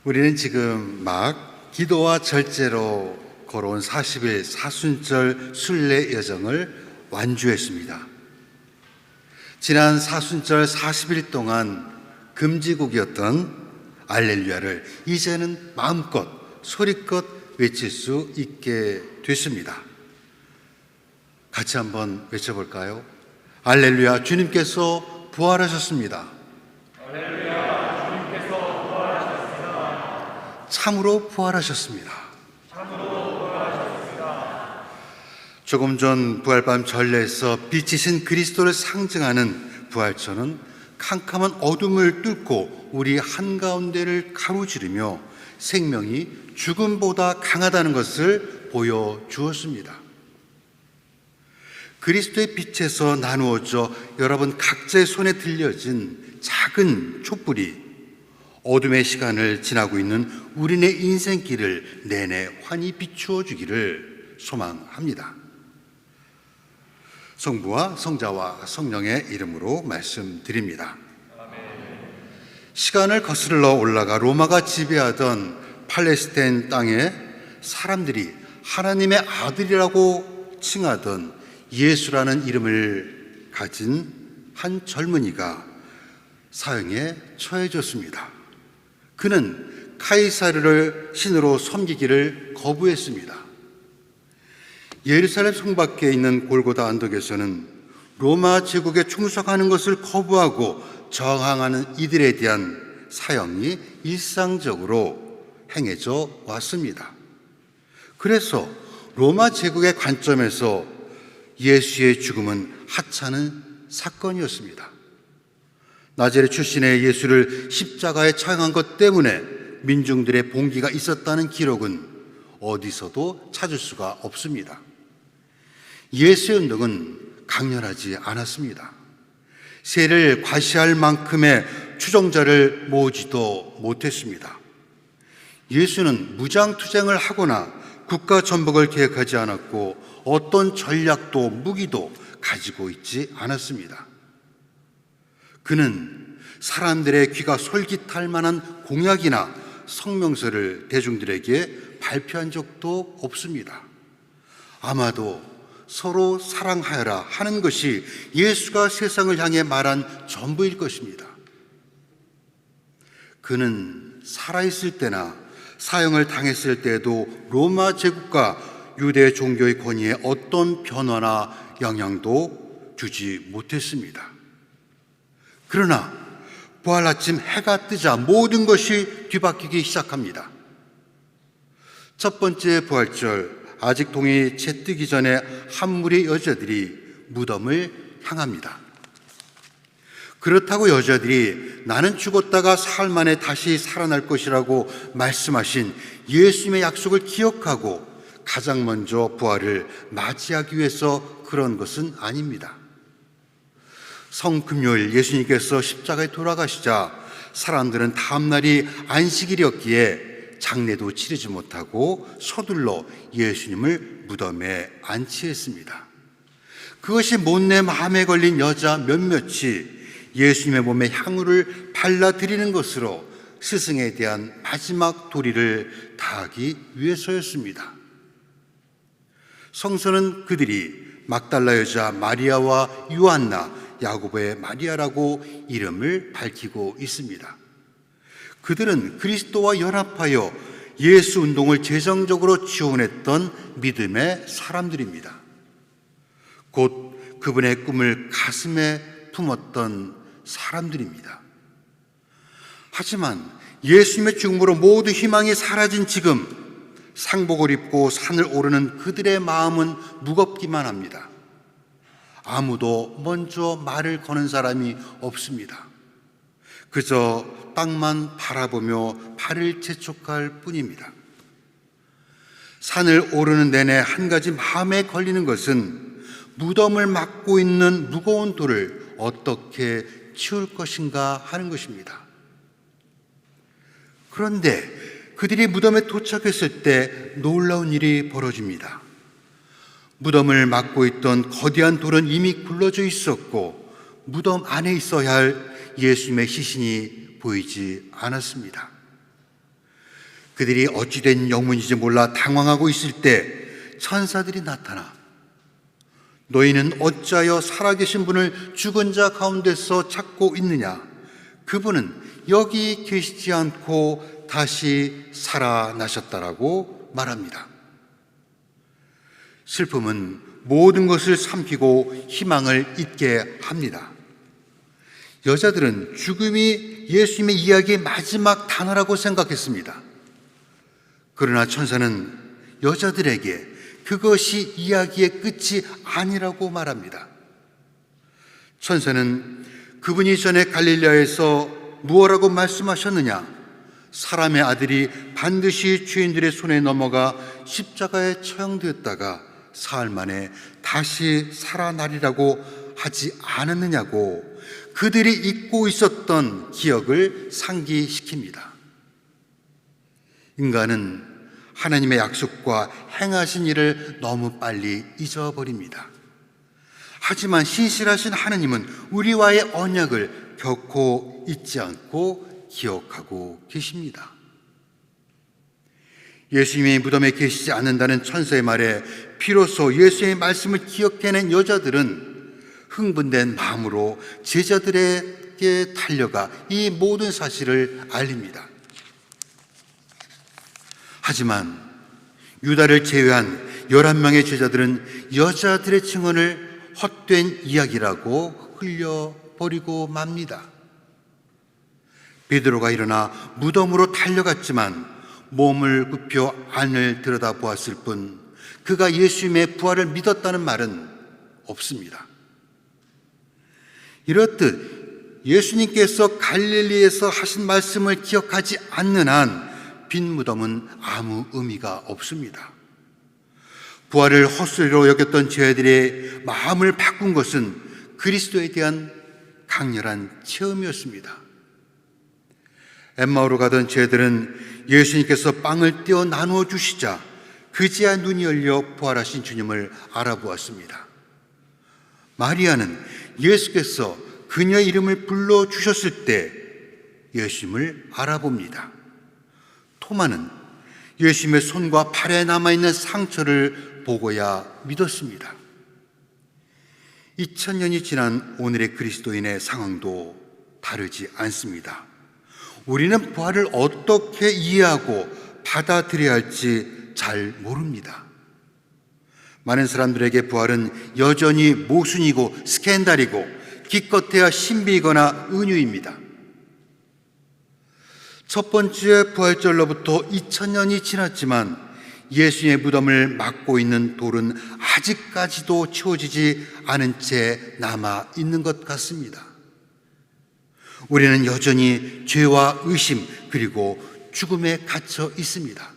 우리는 지금 막 기도와 절제로 걸어온 40일 사순절 순례 여정을 완주했습니다. 지난 사순절 40일 동안 금지곡이었던 알렐루야를 이제는 마음껏 소리껏 외칠 수 있게 됐습니다. 같이 한번 외쳐볼까요? 알렐루야, 주님께서 부활하셨습니다. 할렐루야, 주님께서 부활하셨습니다. 참으로 부활하셨습니다. 참으로 부활하셨습니다. 조금 전 부활밤 전례에서 빛이신 그리스도를 상징하는 부활절은 캄캄한 어둠을 뚫고 우리 한가운데를 가로지르며 생명이 죽음보다 강하다는 것을 보여주었습니다. 그리스도의 빛에서 나누어져 여러분 각자의 손에 들려진 작은 촛불이 어둠의 시간을 지나고 있는 우리네 인생길을 내내 환히 비추어 주기를 소망합니다. 성부와 성자와 성령의 이름으로 말씀드립니다. 시간을 거슬러 올라가 로마가 지배하던 팔레스타인 땅에 사람들이 하나님의 아들이라고 칭하던 예수라는 이름을 가진 한 젊은이가 사형에 처해졌습니다. 그는 카이사르를 신으로 섬기기를 거부했습니다. 예루살렘 성 밖에 있는 골고다 언덕에서는 로마 제국에 충성하는 것을 거부하고 저항하는 이들에 대한 사형이 일상적으로 행해져 왔습니다. 그래서 로마 제국의 관점에서 예수의 죽음은 하찮은 사건이었습니다. 나자렛 출신의 예수를 십자가에 처형한 것 때문에 민중들의 봉기가 있었다는 기록은 어디서도 찾을 수가 없습니다. 예수의 운동은 강렬하지 않았습니다. 세를 과시할 만큼의 추종자를 모으지도 못했습니다. 예수는 무장투쟁을 하거나 국가 전복을 계획하지 않았고 어떤 전략도 무기도 가지고 있지 않았습니다. 그는 사람들의 귀가 솔깃할 만한 공약이나 성명서를 대중들에게 발표한 적도 없습니다. 아마도 서로 사랑하여라 하는 것이 예수가 세상을 향해 말한 전부일 것입니다. 그는 살아있을 때나 사형을 당했을 때에도 로마 제국과 유대 종교의 권위에 어떤 변화나 영향도 주지 못했습니다. 그러나 부활 아침 해가 뜨자 모든 것이 뒤바뀌기 시작합니다. 첫 번째 부활절, 아직 동이 채 뜨기 전에 한 무리의 여자들이 무덤을 향합니다. 그렇다고 여자들이 나는 죽었다가 사흘 만에 다시 살아날 것이라고 말씀하신 예수님의 약속을 기억하고 가장 먼저 부활을 맞이하기 위해서 그런 것은 아닙니다. 성금요일 예수님께서 십자가에 돌아가시자 사람들은 다음날이 안식일이었기에 장례도 치르지 못하고 서둘러 예수님을 무덤에 안치했습니다. 그것이 못내 마음에 걸린 여자 몇몇이 예수님의 몸에 향유를 발라드리는 것으로 스승에 대한 마지막 도리를 다하기 위해서였습니다. 성서는 그들이 막달라 여자 마리아와 요한나, 야고보의 마리아라고 이름을 밝히고 있습니다. 그들은 그리스도와 연합하여 예수 운동을 재정적으로 지원했던 믿음의 사람들입니다. 곧 그분의 꿈을 가슴에 품었던 사람들입니다. 하지만 예수님의 죽음으로 모두 희망이 사라진 지금 상복을 입고 산을 오르는 그들의 마음은 무겁기만 합니다. 아무도 먼저 말을 거는 사람이 없습니다. 그저 땅만 바라보며 발을 재촉할 뿐입니다. 산을 오르는 내내 한 가지 마음에 걸리는 것은 무덤을 막고 있는 무거운 돌을 어떻게 치울 것인가 하는 것입니다. 그런데 그들이 무덤에 도착했을 때 놀라운 일이 벌어집니다. 무덤을 막고 있던 거대한 돌은 이미 굴러져 있었고 무덤 안에 있어야 할 예수님의 시신이 보이지 않았습니다. 그들이 어찌된 영문인지 몰라 당황하고 있을 때 천사들이 나타나 너희는 어찌하여 살아계신 분을 죽은 자 가운데서 찾고 있느냐? 그분은 여기 계시지 않고 다시 살아나셨다라고 말합니다. 슬픔은 모든 것을 삼키고 희망을 잊게 합니다. 여자들은 죽음이 예수님의 이야기의 마지막 단어라고 생각했습니다. 그러나 천사는 여자들에게 그것이 이야기의 끝이 아니라고 말합니다. 천사는 그분이 전에 갈릴리아에서 무엇라고 말씀하셨느냐? 사람의 아들이 반드시 죄인들의 손에 넘어가 십자가에 처형되었다가 사흘 만에 다시 살아나리라고 하지 않았느냐고 그들이 잊고 있었던 기억을 상기시킵니다. 인간은 하나님의 약속과 행하신 일을 너무 빨리 잊어버립니다. 하지만 신실하신 하나님은 우리와의 언약을 결코 잊지 않고 기억하고 계십니다. 예수님이 무덤에 계시지 않는다는 천사의 말에 비로소 예수의 말씀을 기억해낸 여자들은 흥분된 마음으로 제자들에게 달려가 이 모든 사실을 알립니다. 하지만 유다를 제외한 11명의 제자들은 여자들의 증언을 헛된 이야기라고 흘려버리고 맙니다. 베드로가 일어나 무덤으로 달려갔지만 몸을 굽혀 안을 들여다보았을 뿐 그가 예수님의 부활을 믿었다는 말은 없습니다. 이렇듯 예수님께서 갈릴리에서 하신 말씀을 기억하지 않는 한 빈 무덤은 아무 의미가 없습니다. 부활을 헛소리로 여겼던 제자들의 마음을 바꾼 것은 그리스도에 대한 강렬한 체험이었습니다. 엠마오로 가던 제자들은 예수님께서 빵을 떼어 나누어 주시자 그제야 눈이 열려 부활하신 주님을 알아보았습니다. 마리아는 예수께서 그녀의 이름을 불러주셨을 때 예수님을 알아봅니다. 토마는 예수님의 손과 팔에 남아있는 상처를 보고야 믿었습니다. 2000년이 지난 오늘의 그리스도인의 상황도 다르지 않습니다. 우리는 부활을 어떻게 이해하고 받아들여야 할지 잘 모릅니다. 많은 사람들에게 부활은 여전히 모순이고 스캔들이고 기껏해야 신비이거나 은유입니다. 첫 번째 부활절로부터 2000년이 지났지만 예수님의 무덤을 막고 있는 돌은 아직까지도 치워지지 않은 채 남아 있는 것 같습니다. 우리는 여전히 죄와 의심 그리고 죽음에 갇혀 있습니다.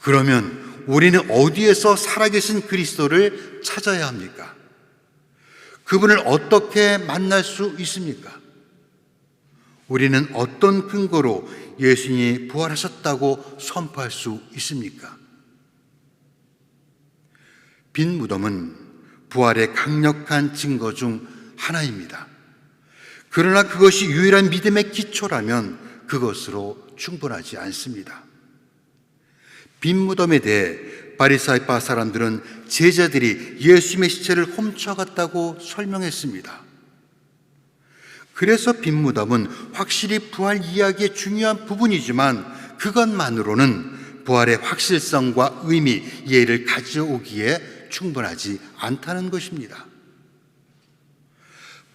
그러면 우리는 어디에서 살아계신 그리스도를 찾아야 합니까? 그분을 어떻게 만날 수 있습니까? 우리는 어떤 근거로 예수님이 부활하셨다고 선포할 수 있습니까? 빈 무덤은 부활의 강력한 증거 중 하나입니다. 그러나 그것이 유일한 믿음의 기초라면 그것으로 충분하지 않습니다. 빈 무덤에 대해 바리사이파 사람들은 제자들이 예수님의 시체를 훔쳐갔다고 설명했습니다. 그래서 빈 무덤은 확실히 부활 이야기의 중요한 부분이지만 그것만으로는 부활의 확실성과 의미, 이해를 가져오기에 충분하지 않다는 것입니다.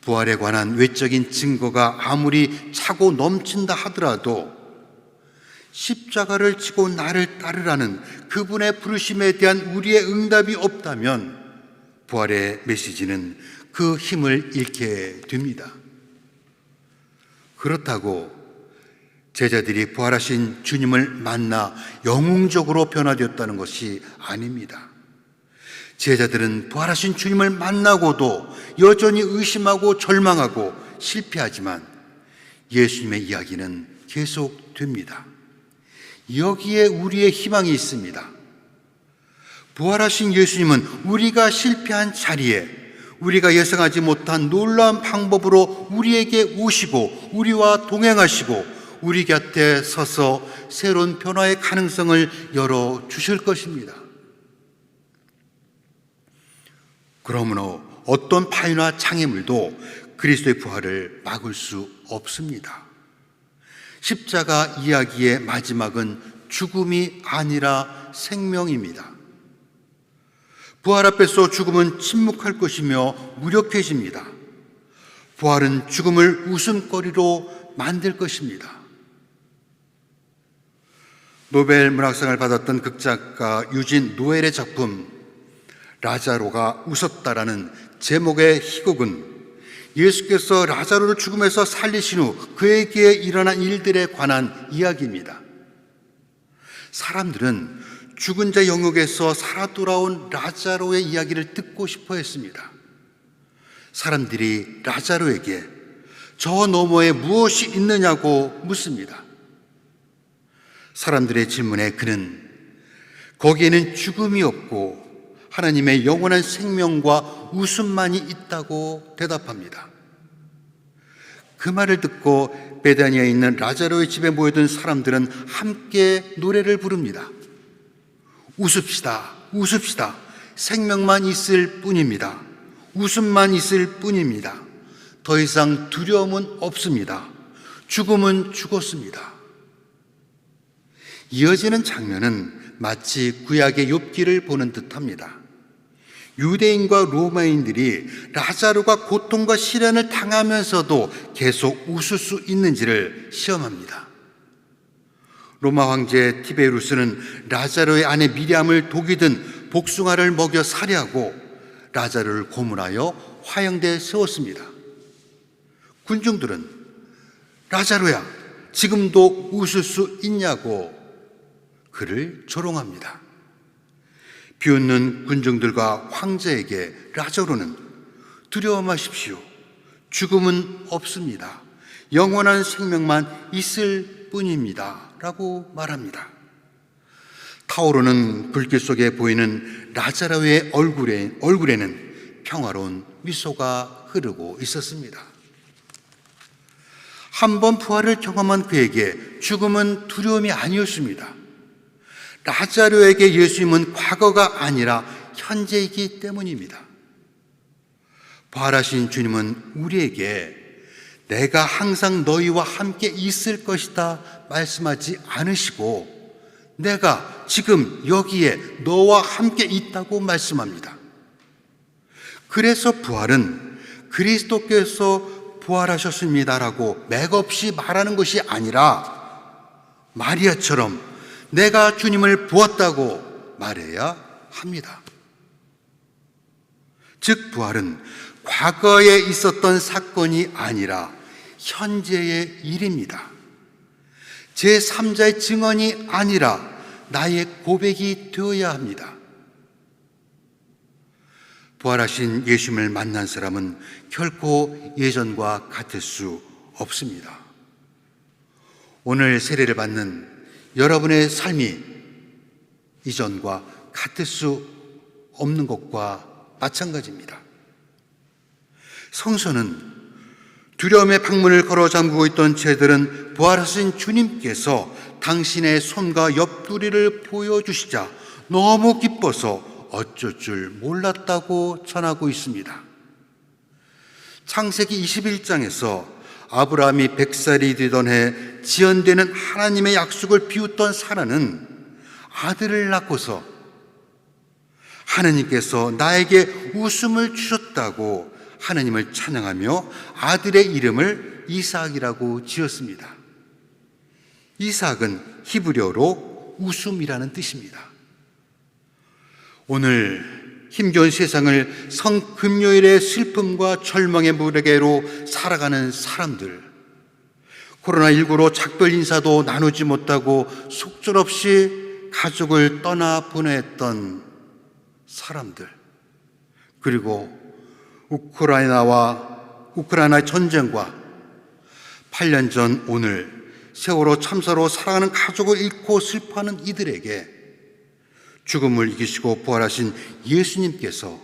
부활에 관한 외적인 증거가 아무리 차고 넘친다 하더라도 십자가를 지고 나를 따르라는 그분의 부르심에 대한 우리의 응답이 없다면 부활의 메시지는 그 힘을 잃게 됩니다. 그렇다고 제자들이 부활하신 주님을 만나 영웅적으로 변화되었다는 것이 아닙니다. 제자들은 부활하신 주님을 만나고도 여전히 의심하고 절망하고 실패하지만 예수님의 이야기는 계속됩니다. 여기에 우리의 희망이 있습니다. 부활하신 예수님은 우리가 실패한 자리에 우리가 예상하지 못한 놀라운 방법으로 우리에게 오시고 우리와 동행하시고 우리 곁에 서서 새로운 변화의 가능성을 열어주실 것입니다. 그러므로 어떤 파이나 장애물도 그리스도의 부활을 막을 수 없습니다. 십자가 이야기의 마지막은 죽음이 아니라 생명입니다. 부활 앞에서 죽음은 침묵할 것이며 무력해집니다. 부활은 죽음을 웃음거리로 만들 것입니다. 노벨 문학상을 받았던 극작가 유진 노엘의 작품 라자로가 웃었다라는 제목의 희곡은 예수께서 라자로를 죽음에서 살리신 후 그에게 일어난 일들에 관한 이야기입니다. 사람들은 죽은 자 영역에서 살아 돌아온 라자로의 이야기를 듣고 싶어 했습니다. 사람들이 라자로에게 저 너머에 무엇이 있느냐고 묻습니다. 사람들의 질문에 그는 거기에는 죽음이 없고 하나님의 영원한 생명과 웃음만이 있다고 대답합니다. 그 말을 듣고 베다니아에 있는 라자로의 집에 모여든 사람들은 함께 노래를 부릅니다. 웃읍시다, 웃읍시다. 생명만 있을 뿐입니다. 웃음만 있을 뿐입니다. 더 이상 두려움은 없습니다. 죽음은 죽었습니다. 이어지는 장면은 마치 구약의 욥기를 보는 듯합니다. 유대인과 로마인들이 라자로가 고통과 시련을 당하면서도 계속 웃을 수 있는지를 시험합니다. 로마 황제 티베루스는 라자로의 아내 미리암을 독이 든 복숭아를 먹여 살해하고 라자로를 고문하여 화형대에 세웠습니다. 군중들은 라자로야, 지금도 웃을 수 있냐고 그를 조롱합니다. 비웃는 군중들과 황제에게 라자로는 두려워 마십시오. 죽음은 없습니다. 영원한 생명만 있을 뿐입니다. 라고 말합니다. 타오르는 불길 속에 보이는 라자로의 얼굴에는 평화로운 미소가 흐르고 있었습니다. 한 번 부활을 경험한 그에게 죽음은 두려움이 아니었습니다. 라자로에게 예수님은 과거가 아니라 현재이기 때문입니다. 부활하신 주님은 우리에게 내가 항상 너희와 함께 있을 것이다 말씀하지 않으시고 내가 지금 여기에 너와 함께 있다고 말씀합니다. 그래서 부활은 그리스도께서 부활하셨습니다라고 맥없이 말하는 것이 아니라 마리아처럼 내가 주님을 보았다고 말해야 합니다. 즉 부활은 과거에 있었던 사건이 아니라 현재의 일입니다. 제3자의 증언이 아니라 나의 고백이 되어야 합니다. 부활하신 예수님을 만난 사람은 결코 예전과 같을 수 없습니다. 오늘 세례를 받는 여러분의 삶이 이전과 같을 수 없는 것과 마찬가지입니다. 성서는 두려움의 방문을 걸어 잠그고 있던 죄들은 부활하신 주님께서 당신의 손과 옆구리를 보여주시자 너무 기뻐서 어쩔 줄 몰랐다고 전하고 있습니다. 창세기 21장에서 아브라함이 100살이 되던 해 지연되는 하나님의 약속을 비웃던 사라는 아들을 낳고서 하나님께서 나에게 웃음을 주셨다고 하나님을 찬양하며 아들의 이름을 이삭이라고 지었습니다. 이삭은 히브리어로 웃음이라는 뜻입니다. 오늘 힘겨운 세상을 성금요일의 슬픔과 절망의 무게로 살아가는 사람들, 코로나19로 작별 인사도 나누지 못하고 속절없이 가족을 떠나 보냈던 사람들, 그리고 우크라이나 전쟁과 8년 전 오늘 세월호 참사로 살아가는 가족을 잃고 슬퍼하는 이들에게 죽음을 이기시고 부활하신 예수님께서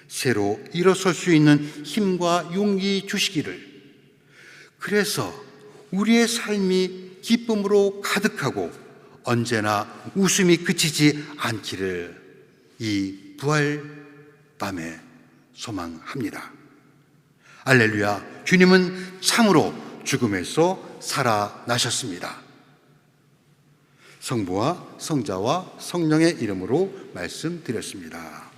새로 일어설 수 있는 힘과 용기 주시기를, 그래서 우리의 삶이 기쁨으로 가득하고 언제나 웃음이 그치지 않기를 이 부활 밤에 소망합니다. 알렐루야, 주님은 참으로 죽음에서 살아나셨습니다. 성부와 성자와 성령의 이름으로 말씀드렸습니다.